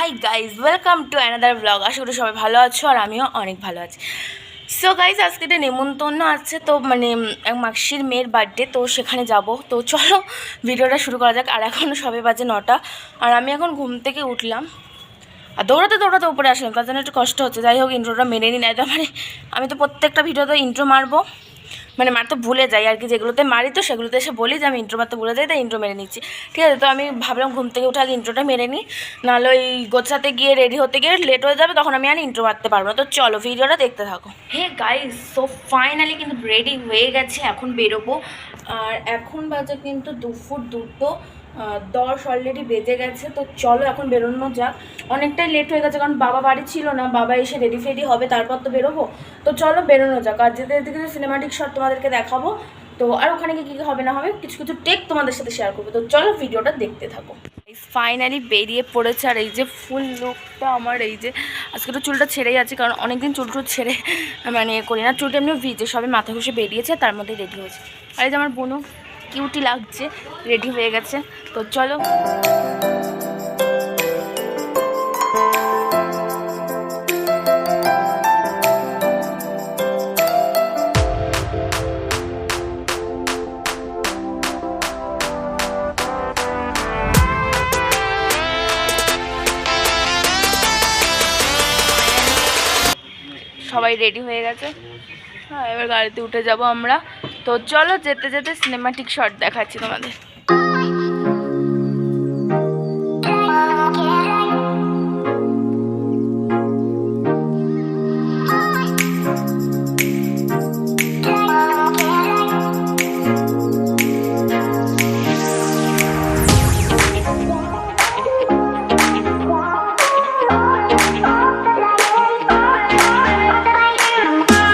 High guys, welcome to another blog. আশা করি সবাই ভালো আছো আর আমিও অনেক ভালো আছি। সো গাইজ, আজকে একটা নেমন্তন্ন আছে, তো মানে এক মাসির মেয়ের বার্থডে, তো সেখানে যাব। তো চলো ভিডিওটা শুরু করা যাক। আর এখনও সবে বাজে 9টা, আর আমি এখন ঘুম থেকে উঠলাম আর দৌড়াতে দৌড়াতে উপরে আসলাম, তার জন্য একটু কষ্ট হচ্ছে। যাই হোক, ইন্ট্রোটা মেনে নিই, নাই তো মানে আমি তো প্রত্যেকটা ভিডিওতে ইন্ট্রো মারবো, মানে মারতে ভুলে যাই আর কি। যেগুলোতে মারি তো সেগুলোতে এসে বলি যে আমি ইন্ট্রো মারতে ভুলে যাই, তাই ইন্ট্রো মেরে নিচ্ছি। ঠিক আছে, তো আমি ভাবলাম ঘুম থেকে উঠে আগে ইন্ট্রোটা মেরে নিই, নাহলে ওই গোছাতে গিয়ে রেডি হতে গিয়ে লেট হয়ে যাবে, তখন আমি আর ইন্ট্রো মারতে পারবো না। তো চলো ভিডিওটা দেখতে থাকো। হে গাইস, সো ফাইনালি কিন্তু রেডি হয়ে গেছে, এখন বেরোবো। আর এখন বাজে কিন্তু দুপুর 2:10 অলরেডি বেজে গেছে। তো চলো এখন বেরোনো যাক। অনেকটাই লেট হয়ে গেছে, কারণ বাবা বাড়ি ছিল না, বাবা এসে রেডি ফেডি হবে, তারপর তো বেরোবো। তো চলো বেরোনো যাক। আর যেতে যেতে কিছু সিনেমাটিক শট তোমাদেরকে দেখাবো, তো আর ওখানে গিয়ে কী কী হবে না হবে কিছু কিছু টেক তোমাদের সাথে শেয়ার করবো। তো চলো ভিডিওটা দেখতে থাকো। ফাইনালি বেরিয়ে পড়েছে। আর এই যে ফুল লুকটা আমার, এই যে আজকে তো চুলটা ছেড়েই আছে, কারণ অনেকদিন চুল টুল ছেড়ে মানে করি না। চুলটা এমনি ভিজে, সবে মাথা ঘষে বেরিয়েছে, তার মধ্যে রেডি হয়েছে। আর এই যে আমার বোনও কিউটি লাগছে, রেডি হয়ে গেছে। তো চলো সবাই রেডি হয়ে গেছে। হ্যাঁ, এবার গাড়িতে উঠে যাব আমরা। তো চলো যেতে যেতে সিনেমাটিক শট দেখাচ্ছি তোমাদের।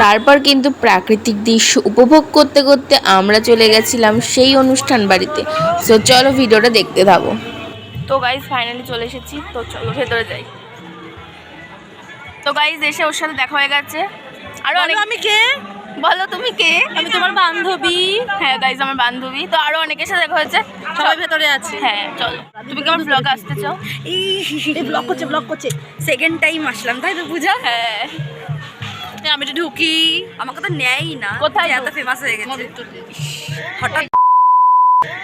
তারপর কিন্তু প্রাকৃতিক দৃশ্য উপভোগ করতে করতে আমরা চলে গেছিলাম সেই অনুষ্ঠান বাড়িতে। সো চলো ভিডিওটা দেখতে থাকো। তো গাইজ ফাইনালি চলে এসেছি, তো চলো ভেতরে যাই। তো গাইজ এসে ওর সাথে দেখা হয়ে গেছে। আরো অনেক। আমি কে বলো, তুমি কে? আমি তোমার বান্ধবী। হ্যাঁ গাইজ, আমার বান্ধবী। তো আরো অনেকের সাথে দেখা হয়েছে, সবাই ভেতরে আছে। হ্যাঁ চলো। তুমি কি আমার ব্লগে আসতে চাও? এই ব্লগ করছে সেকেন্ড টাইম আসলাম, তাই তো পূজা? হ্যাঁ, আমি তো ঢুকি, আমাকে তো নেয়ই না। কোথায় এত ফেমাস হয়ে গেছে,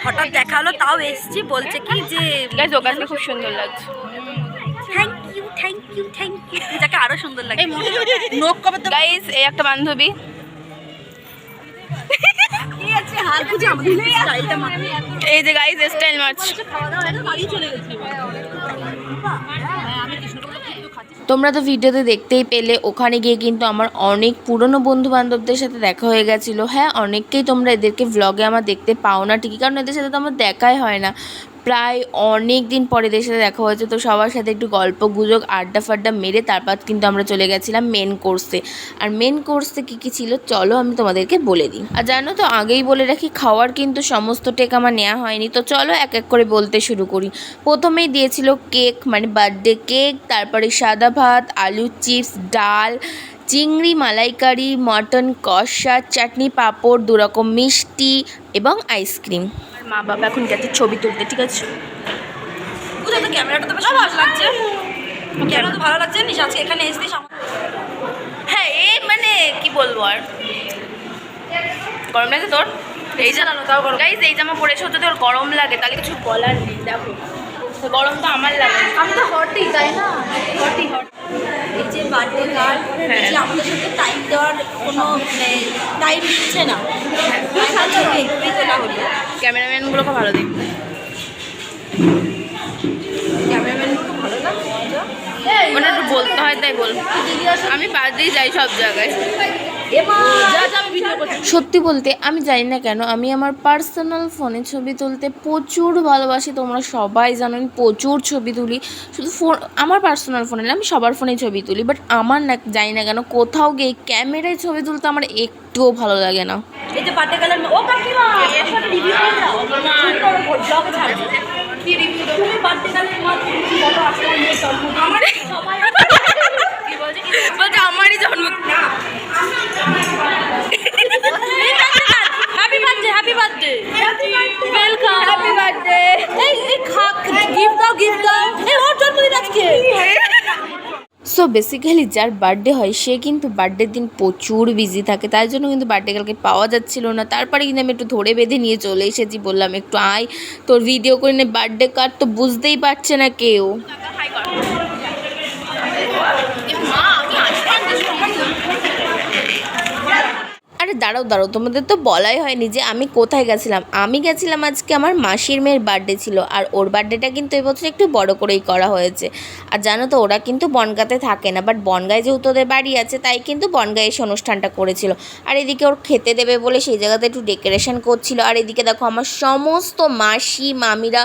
হঠাৎ দেখা হলো, তাও এসছি। বলছে কি যে গাইজ ওখানে খুব সুন্দর লাগছে। থ্যাংক ইউ পূজাকে আরো সুন্দর লাগে। নোক কবে তো গাইজ এই একটা বান্ধবী। এই যে গাইজ স্টাইল মারছে। তোমরা তো ভিডিওতে দেখতেই পেলে, ওখানে গিয়ে কিন্তু আমার অনেক পুরনো বন্ধু বান্ধবদের সাথে দেখা হয়ে গেছিলো। হ্যাঁ, অনেককেই তোমরা এদেরকে ভ্লগে আমার দেখতে পাও না ঠিকই, কারণ এদের সাথে তো আমার দেখাই হয় না। প্রায় অনেক দিন পরে এদের সাথে দেখা হয়েছে। তো সবার সাথে একটু গল্প গুজব আড্ডা ফাড্ডা মেরে তারপর কিন্তু আমরা চলে গেছিলাম মেন কোর্সে। আর মেন কোর্সে কী কী ছিল চলো আমি তোমাদেরকে বলে দিই। আর জানো তো, আগেই বলে রাখি, খাওয়ার কিন্তু সমস্ত টেক আমার নেওয়া হয়নি। তো চলো এক এক করে বলতে শুরু করি। প্রথমেই দিয়েছিল কেক, মানে বার্থডে কেক, তারপরে সাদা ভাত, আলু চিপস, ডাল, চিংড়ি মালাইকারি, মটন কষা, চাটনি, পাঁপড়, 2 রকম মিষ্টি এবং আইসক্রিম। মা বাবা এখন গেছে ছবি তুলতে, ঠিক আছে? পূজা তো ক্যামেরাটা তো বেশ ভালো লাগছে, ক্যামেরা তো ভালো লাগছে। নিশ আজকে এখানে এসেছিস? হ্যাঁ, এই মানে কি বলবো, আর গরম লাগে তোর? এই জানো তাও গরম। গাইস এই জামা পরেছো, যদি ওর গরম লাগে তাহলে কিছু বলার নেই। দেখো গরম তো আমার লাগে, আমি তো হটই, তাই না? হটই। এই যে বার্থডে কার্ড, যে আমাদের সাথে টাইম দেওয়ার কোনো টাইম দিচ্ছে না, এগুলোই তোলা হলো। ক্যামেরাম্যানগুলোকে ভালো দেখবে, ক্যামেরাম্যানগুলো ভালো না, মানে একটু বলতে হয় তাই বল। আমি বাদেই যাই সব জায়গায়। সত্যি বলতে আমি জানি না কেন, আমি আমার পার্সোনাল ফোনে ছবি তুলতে প্রচুর ভালোবাসি। তোমরা সবাই জানো আমি প্রচুর ছবি তুলি। শুধু ফোন, আমার পার্সোনাল ফোনে না, আমি সবার ফোনেই ছবি তুলি। বাট আমার না জানি না কেন কোথাও গিয়ে ক্যামেরায় ছবি তুলতে আমার একটুও ভালো লাগে না। এই যে বার্থডে কালার, ও কাকিমা রিভিউ করে দাও, ব্লগে ছাড়বে। কি রিভিউ দাও তুমি? বার্থডে কালার মধ্যে কি ফটো আসলে আমার সবাই কি বলছে, আমারই জন্ম। Happy birthday, happy birthday, welcome, happy birthday. এই গিফট দাও, এই ওর জন্মদিন আজকে। সো বেসিক্যালি যার বার্থডে হয় সে কিন্তু বার্থডের দিন প্রচুর বিজি থাকে, তাই জন্য কিন্তু বার্থডে কালকে পাওয়া যাচ্ছিল না। তারপরে কিন্তু আমি একটু ধরে বেঁধে নিয়ে চলে এসেছি, বললাম একটু আয় তোর ভিডিও করে নে, বার্থডে কার্ড তো বুঝতেই পারছে না কেউ। আরে দাঁড়াও তোমাদের তো বলাই হয়নি যে আমি কোথায় গেছিলাম। আমি গেছিলাম আজকে আমার মাসির মেয়ের বার্থডে ছিল, আর ওর বার্থডেটা কিন্তু এবছর একটু বড় করেই করা হয়েছে। আর জানো তো ওরা কিন্তু বনগাঁতে থাকে না, বাট বনগাঁয় যেহেতু ওদের বাড়ি আছে তাই কিন্তু বনগাঁয়ে এসে অনুষ্ঠানটা করেছিল। আর এদিকে ওর খেতে দেবে বলে সেই জায়গাতে একটু ডেকোরেশন করছিল। আর এদিকে দেখো আমার সমস্ত মাসি মামিরা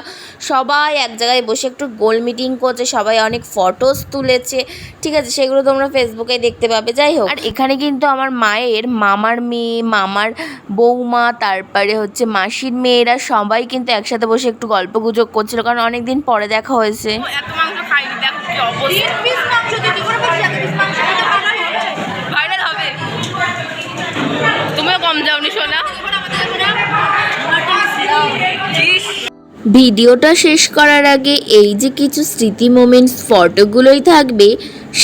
সবাই এক জায়গায় বসে একটু গোল মিটিং করছে, সবাই অনেক ফটোস তুলেছে, ঠিক আছে, সেগুলো তোমরা ফেসবুকে দেখতে পাবে। যাই হোক, আর এখানে কিন্তু আমার মায়ের মামার মেয়ে, মামার বৌমা, তারপরে হচ্ছে মাসির মেয়েরা সবাই কিন্তু একসাথে বসে একটু গল্প গুজব করছিল, কারণ অনেক দিন পরে দেখা হয়েছে। তুমিও কম যাওনি সোনা। ভিডিওটা শেষ করার আগে এই যে কিছু স্মৃতি মোমেন্টস ফটোগুলোই থাকবে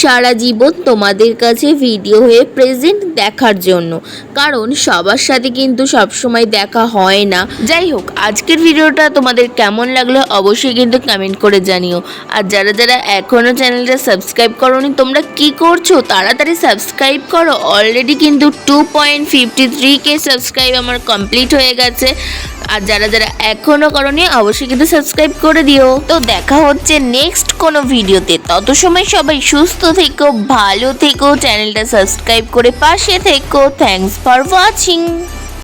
সারা জীবন তোমাদের কাছে ভিডিও হয়ে প্রেজেন্ট দেখার জন্য, কারণ সবার সাথে কিন্তু সবসময় দেখা হয় না। যাই হোক, আজকের ভিডিওটা তোমাদের কেমন লাগলো অবশ্যই কিন্তু কমেন্ট করে জানিও। আর যারা যারা এখনও চ্যানেলটা সাবস্ক্রাইব করোনি তোমরা কি করছো, তাড়াতাড়ি সাবস্ক্রাইব করো। অলরেডি কিন্তু 2.53K সাবস্ক্রাইব আমার কমপ্লিট হয়ে গেছে। আর যারা যারা এখনও করোনি অবশ্যই কিন্তু সাবস্ক্রাইব করে দিও। তো দেখা হচ্ছে নেক্সট কোনো ভিডিওতে, তত সময় সবাই সুস্থ থেকো, ভালো থেকো, চ্যানেলটা সাবস্ক্রাইব করে পাশে থেকো। Thanks for watching.